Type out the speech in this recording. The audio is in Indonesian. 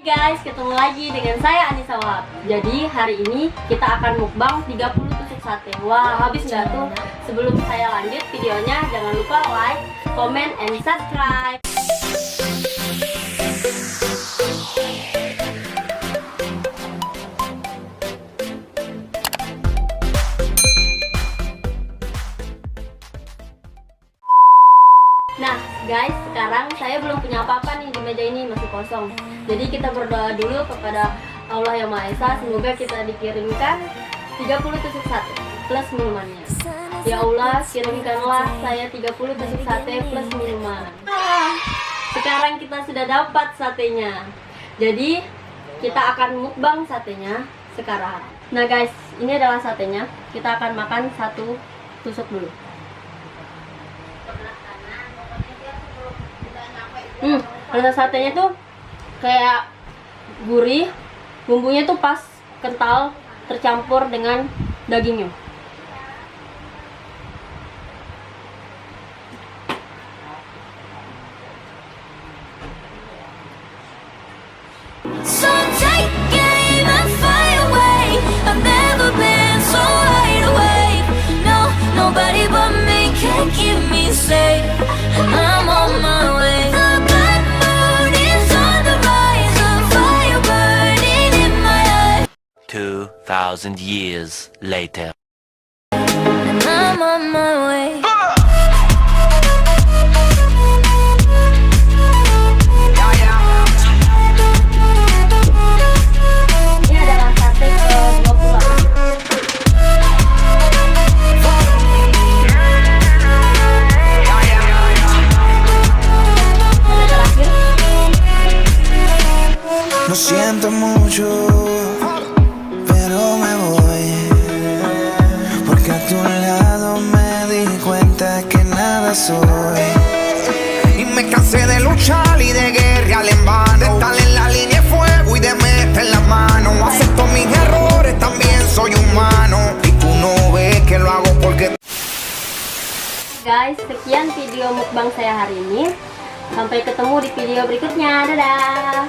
guys, ketemu lagi dengan saya Anissa Wahab. Jadi hari ini kita akan mukbang 30 tusuk sate. Wah, habis nggak tuh? Sebelum saya lanjut videonya, jangan lupa like, comment, and subscribe. Nah guys, sekarang saya belum punya apa-apa nih di meja ini, masih kosong. Jadi kita berdoa dulu kepada Allah Yang Maha Esa, semoga kita dikirimkan 30 tusuk sate plus minumannya. Ya Allah, kirimkanlah saya 30 tusuk sate plus minuman. Sekarang kita sudah dapat satenya. Jadi kita akan mukbang satenya sekarang. Nah guys, ini adalah satenya. Kita akan makan satu tusuk dulu. Rasa satenya tuh kayak gurih, bumbunya tuh pas kental, tercampur dengan dagingnya. So take aim and fly away. I've never been so wide awake. No, nobody but me can keep me safe. And I'm on my way. The black moon is on the rise, a fire burning in my eyes. 2,000 years later. And I'm on my way. Ini adalah sate ke-28. Terakhir. Lo siento mucho, pero me voy, porque a tu lado me di cuenta que nada soy. Y me cansé de luchar y de guerrear en vano, de estar en la línea de fuego y de meter la mano. Acepto mis errores, también soy humano, y tú no ves que lo hago porque... Guys, sekian video mukbang saya hari ini. Sampai ketemu di video berikutnya. Dadah.